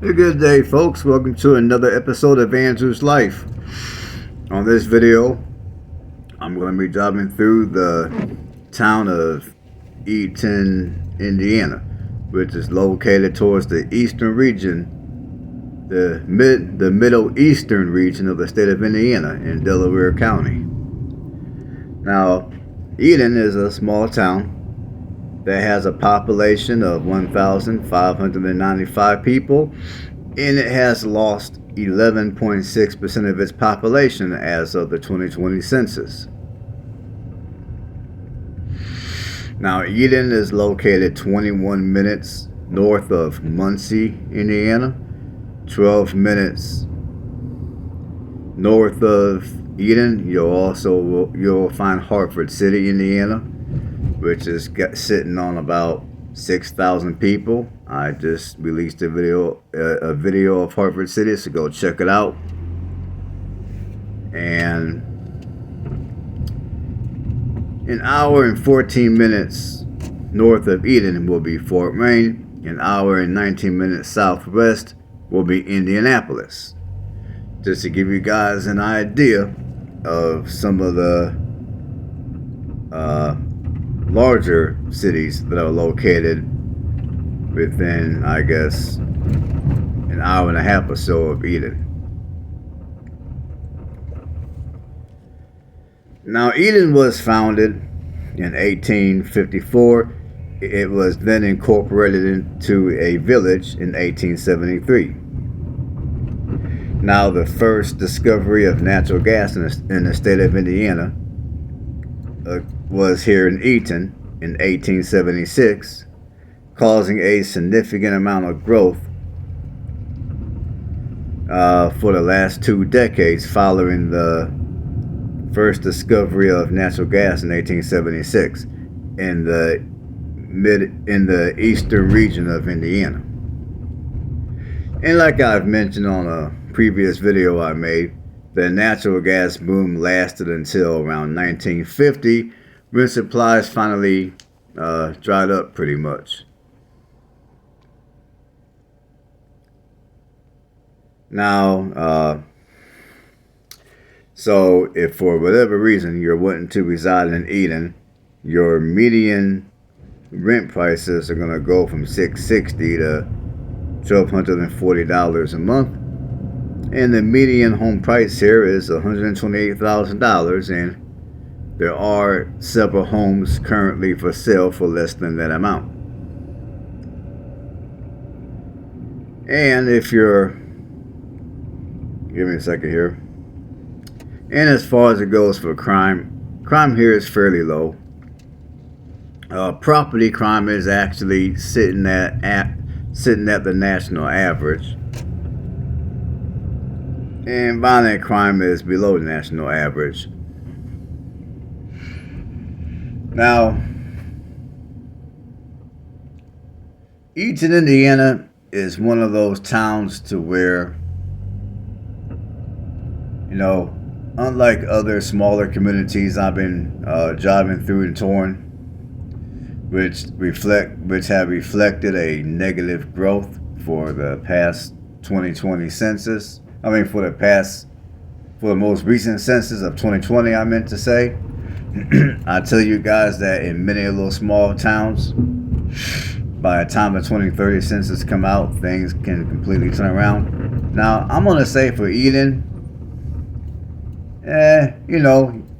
A good day, folks. Welcome to another episode of Andrew's Life. On this video, I'm going to be driving through the town of Eaton, Indiana, which is located towards the eastern region, the middle eastern region of the state of Indiana in Delaware County. Now, Eaton is a small town that has a population of 1,595 people, and it has lost 11.6% of its population as of the 2020 census. Now, Eaton is located 21 minutes north of Muncie, Indiana, 12 minutes north of Eaton. You'll find Hartford City, Indiana, which is sitting on about 6,000 people. I just released a video of Hartford City, so go check it out. And an hour and 14 minutes north of Eaton will be Fort Wayne. An hour and 19 minutes southwest will be Indianapolis. Just to give you guys an idea of some of the larger cities that are located within, I guess, an hour and a half or so of Eaton. Now, Eaton was founded in 1854. It was then incorporated into a village in 1873. Now, the first discovery of natural gas in the state of Indiana was here in Eaton in 1876, causing a significant amount of growth for the last 2 decades following the first discovery of natural gas in 1876 in the eastern region of Indiana. And like I've mentioned on a previous video I made, the natural gas boom lasted until around 1950, when supplies finally dried up pretty much. Now, so if for whatever reason you're wanting to reside in Eaton, your median rent prices are going to go from $660 to $1,240 a month. And the median home price here is $128,000, and there are several homes currently for sale for less than that amount. And if you're, give me a second here. And as far as it goes for crime here is fairly low. Property crime is actually sitting at the national average. And violent crime is below the national average. Now, Eaton, Indiana is one of those towns to where, unlike other smaller communities I've been driving through and touring, which have reflected a negative growth for the past 2020 census. For the most recent census of 2020, I meant to say. I tell you guys that in many of those small towns, by the time the 2030 census come out, things can completely turn around. Now, I'm going to say for Eaton,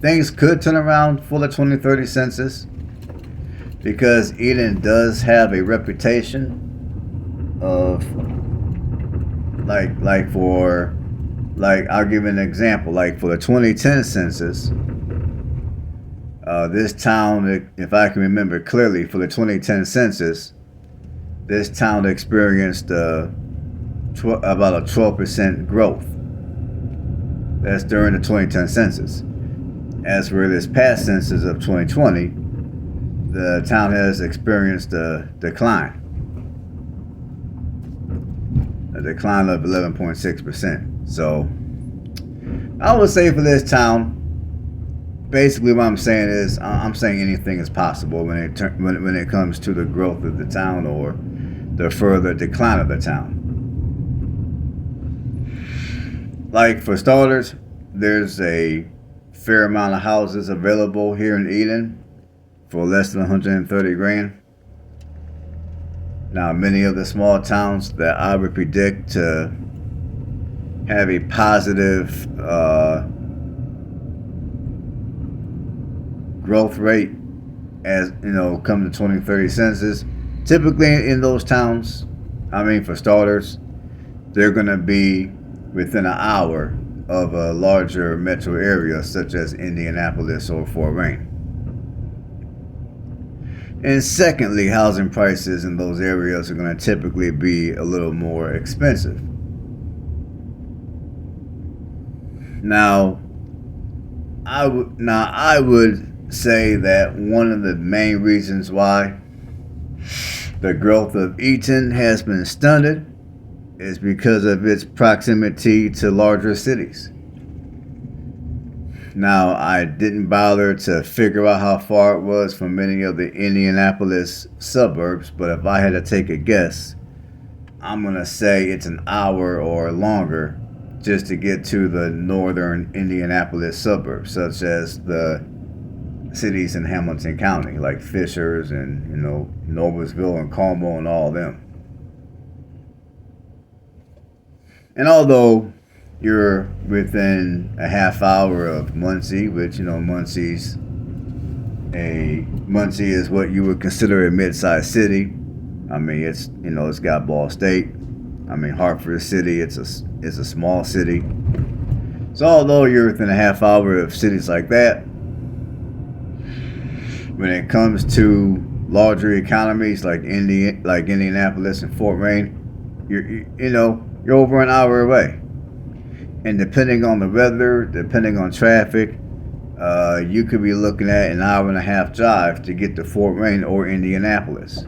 things could turn around for the 2030 census, because Eaton does have a reputation of I'll give you an example. Like for the 2010 census, this town, if I can remember clearly, for the 2010 census, this town experienced about a 12% growth. That's during the 2010 census. As for this past census of 2020, the town has experienced a decline. A decline of 11.6%. So, I would say for this town, basically what I'm saying is, I'm saying anything is possible when it comes to the growth of the town or the further decline of the town. Like for starters, there's a fair amount of houses available here in Eden for less than 130 grand. Now, many of the small towns that I would predict to have a positive growth rate as come to 2030 census, typically in those towns, for starters, they're going to be within an hour of a larger metro area such as Indianapolis or Fort Wayne. And secondly, housing prices in those areas are going to typically be a little more expensive. Now, I would say that one of the main reasons why the growth of Eaton has been stunted is because of its proximity to larger cities. Now, I didn't bother to figure out how far it was from many of the Indianapolis suburbs, but if I had to take a guess, I'm going to say it's an hour or longer just to get to the northern Indianapolis suburbs, such as the cities in Hamilton County, like Fishers and, Noblesville and Como and all of them. And although you're within a half hour of Muncie, which, Muncie is what you would consider a mid-sized city. It's got Ball State. Hartford City, it's a small city. So although you're within a half hour of cities like that, when it comes to larger economies like Indianapolis and Fort Wayne, you're over an hour away. And depending on the weather, depending on traffic, you could be looking at an hour and a half drive to get to Fort Wayne or Indianapolis.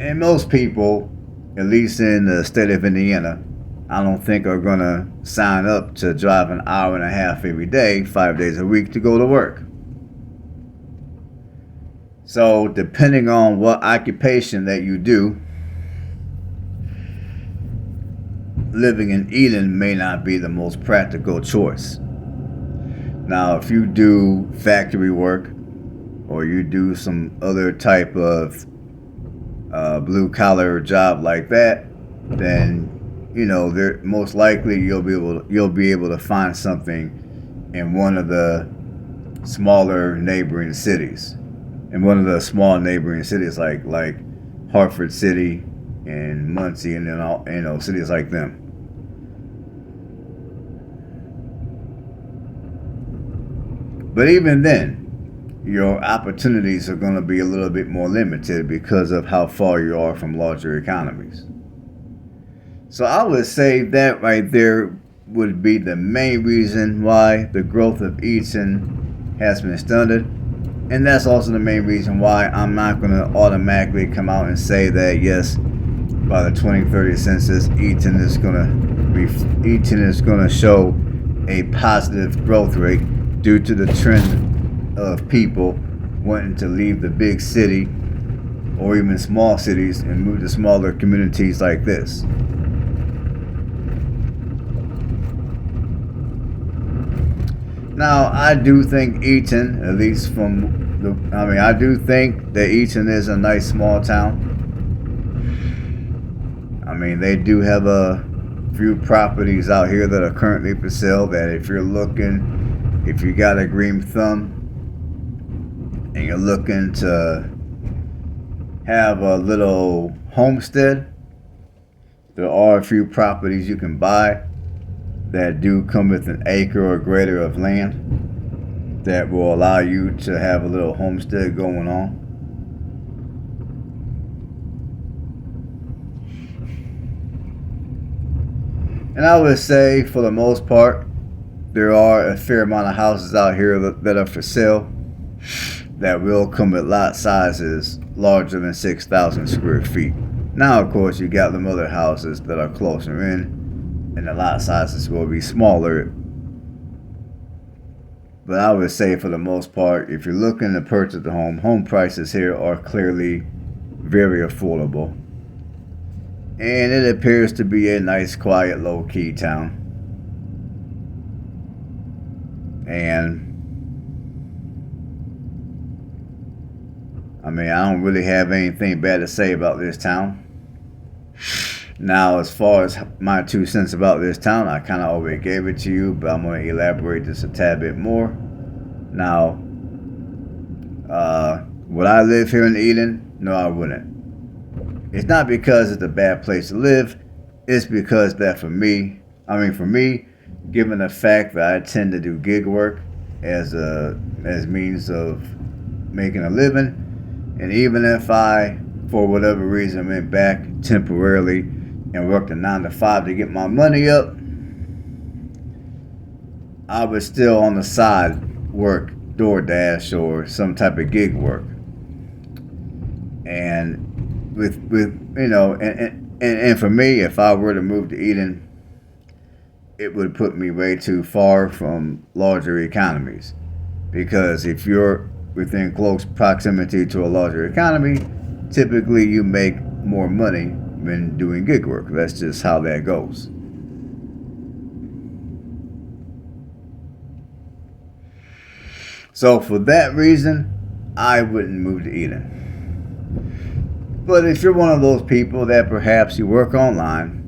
And most people, at least in the state of Indiana, I don't think are going to sign up to drive an hour and a half every day, 5 days a week to go to work. So depending on what occupation that you do, living in Eden may not be the most practical choice. Now, if you do factory work or you do some other type of blue collar job like that, then there most likely you'll be able to find something in one of the smaller neighboring cities, like Hartford City and Muncie, and then all cities like them. But even then, your opportunities are going to be a little bit more limited because of how far you are from larger economies. So I would say that right there would be the main reason why the growth of Eaton has been stunted. And that's also the main reason why I'm not going to automatically come out and say that, yes, by the 2030 census, Eaton is going to show a positive growth rate due to the trend of people wanting to leave the big city or even small cities and move to smaller communities like this. Now, I do think Eaton, at least I do think that Eaton is a nice small town. They do have a few properties out here that are currently for sale that if you got a green thumb and you're looking to have a little homestead, there are a few properties you can buy that do come with an acre or greater of land that will allow you to have a little homestead going on. And I would say, for the most part, there are a fair amount of houses out here that are for sale that will come with lot sizes larger than 6,000 square feet. Now, of course, you got them other houses that are closer in, and the lot sizes will be smaller. But I would say, for the most part, if you're looking to purchase a home prices here are clearly very affordable. And it appears to be a nice, quiet, low-key town. And I mean, I don't really have anything bad to say about this town. Now, as far as my 2 cents about this town, I kind of already gave it to you, but I'm going to elaborate just a tad bit more. Now, would I live here in Eden? No, I wouldn't. It's not because it's a bad place to live. It's because that for me, given the fact that I tend to do gig work as means of making a living, and even if I, for whatever reason, went back temporarily and worked a 9 to 5 to get my money up, I would still on the side work DoorDash or some type of gig work. And with and for me, if I were to move to Eden, it would put me way too far from larger economies. Because if you're within close proximity to a larger economy, typically you make more money when doing gig work. That's just how that goes. So for that reason, I wouldn't move to Eden. But if you're one of those people that perhaps you work online,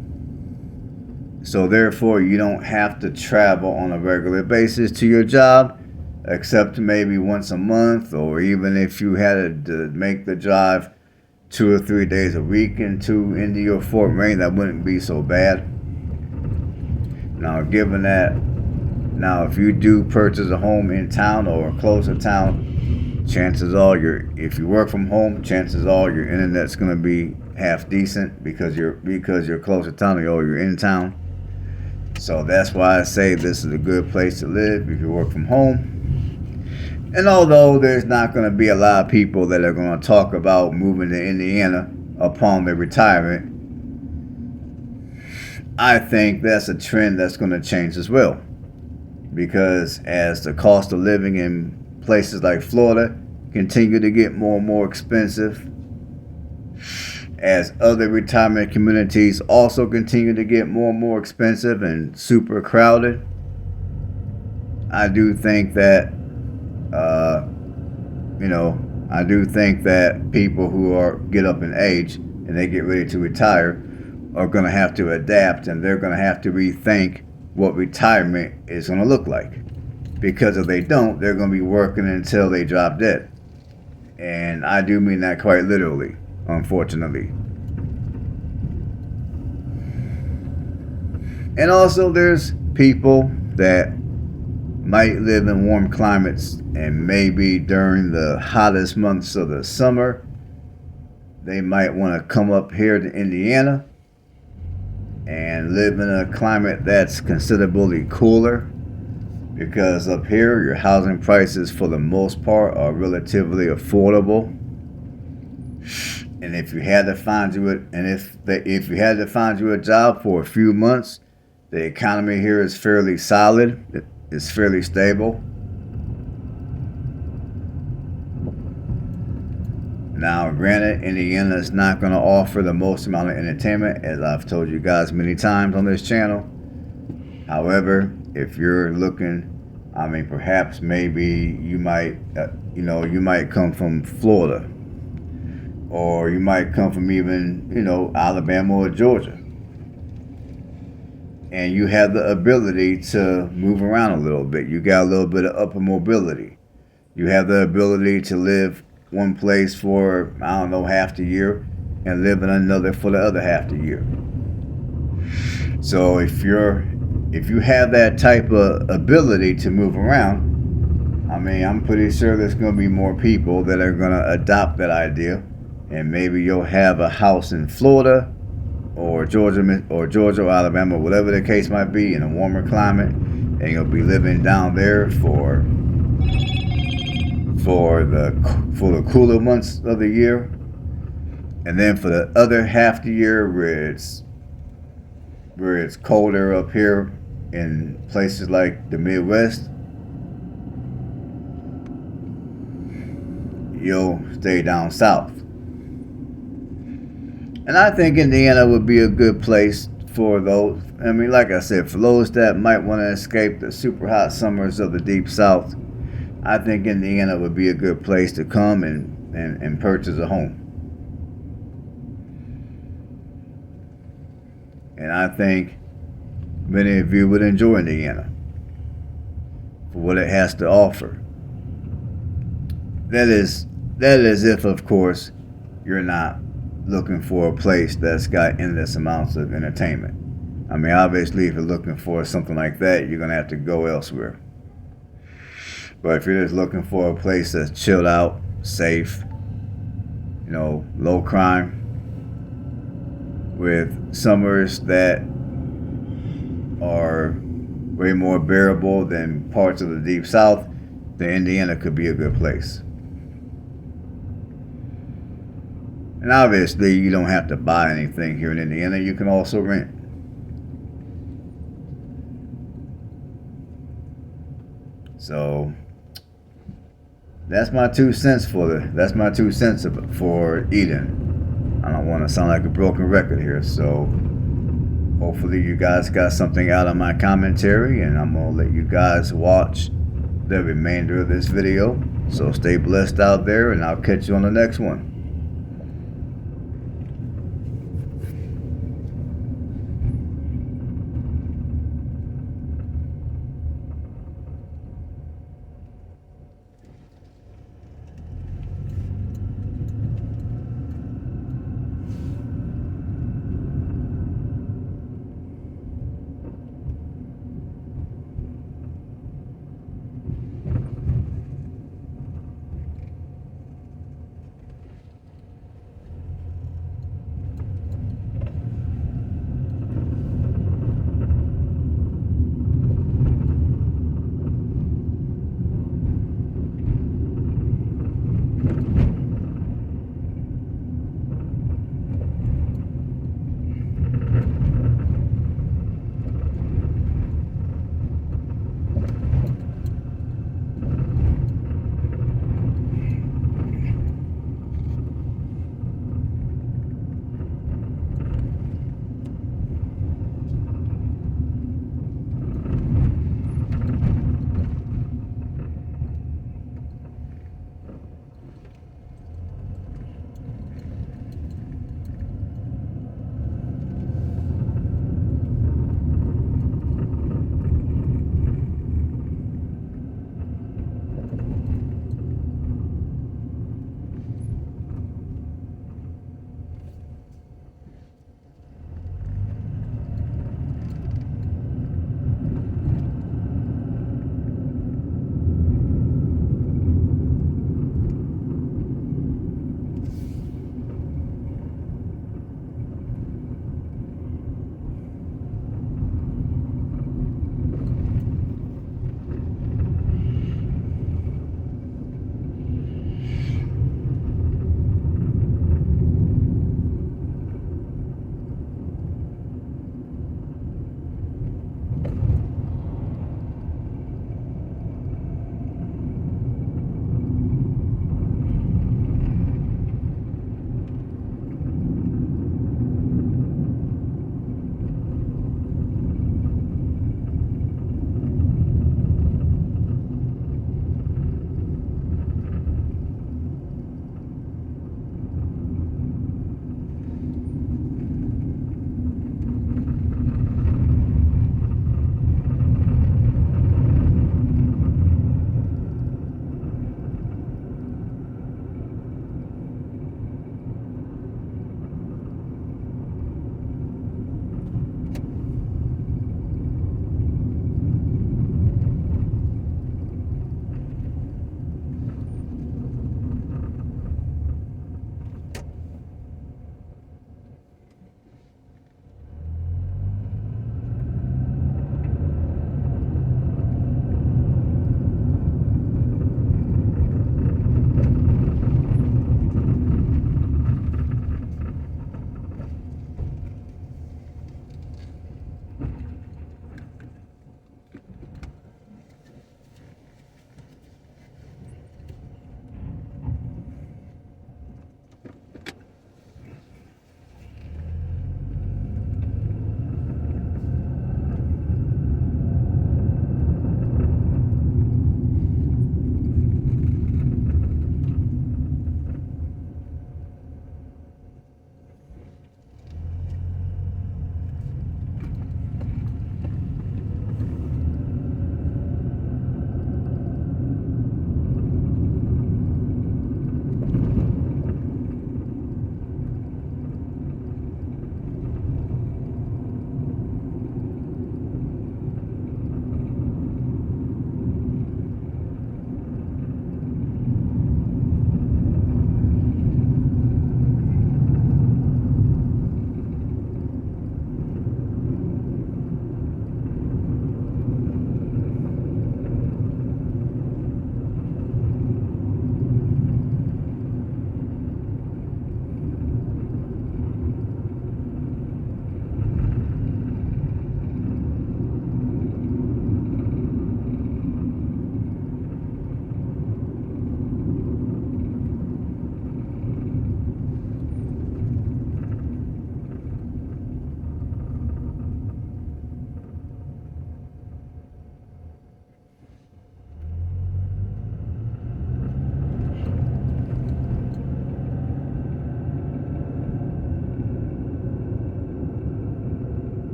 so therefore you don't have to travel on a regular basis to your job, except maybe once a month, or even if you had to make the drive 2 or 3 days a week into Indy or Fort Wayne, that wouldn't be so bad. Now, given that, if you do purchase a home in town or close to town, chances are if you work from home, chances are your internet's going to be half decent because you're close to town or you're in town. So that's why I say this is a good place to live if you work from home. And although there's not going to be a lot of people that are going to talk about moving to Indiana upon their retirement, I think that's a trend that's going to change as well. Because as the cost of living in places like Florida continue to get more and more expensive, as other retirement communities also continue to get more and more expensive and super crowded, I do think that people who get up in age and they get ready to retire are going to have to adapt, and they're going to have to rethink what retirement is going to look like. Because if they don't, they're going to be working until they drop dead. And I do mean that quite literally, unfortunately. And also there's people that might live in warm climates, and maybe during the hottest months of the summer, they might want to come up here to Indiana and live in a climate that's considerably cooler. Because up here, your housing prices for the most part are relatively affordable. And if you had to find you a job for a few months, the economy here is fairly solid. It's fairly stable. Now, granted, Indiana is not going to offer the most amount of entertainment, as I've told you guys many times on this channel. However, if you're looking, perhaps maybe you might come from Florida, or you might come from even, Alabama or Georgia. And you have the ability to move around a little bit. You got a little bit of upper mobility. You have the ability to live one place for, half the year, and live in another for the other half the year. So if you have that type of ability to move around, I'm pretty sure there's going to be more people that are going to adopt that idea, and maybe you'll have a house in Florida or Georgia or Alabama, whatever the case might be, in a warmer climate, and you'll be living down there for the cooler months of the year, and then for the other half the year where it's colder up here in places like the Midwest, you'll stay down south. And I think Indiana would be a good place for those. I mean, like I said, for those that might want to escape the super hot summers of the deep south, I think Indiana would be a good place to come and purchase a home. And I think many of you would enjoy Indiana for what it has to offer. That is if, of course, you're not looking for a place that's got endless amounts of entertainment. I mean, obviously, if you're looking for something like that, you're gonna have to go elsewhere. But if you're just looking for a place that's chilled out, safe, low crime, with summers that are way more bearable than parts of the deep south, then Indiana could be a good place. And obviously, you don't have to buy anything here in Indiana. You can also rent. So that's my 2 cents for Eaton. I don't want to sound like a broken record here, so hopefully you guys got something out of my commentary, and I'm gonna let you guys watch the remainder of this video. So stay blessed out there, and I'll catch you on the next one.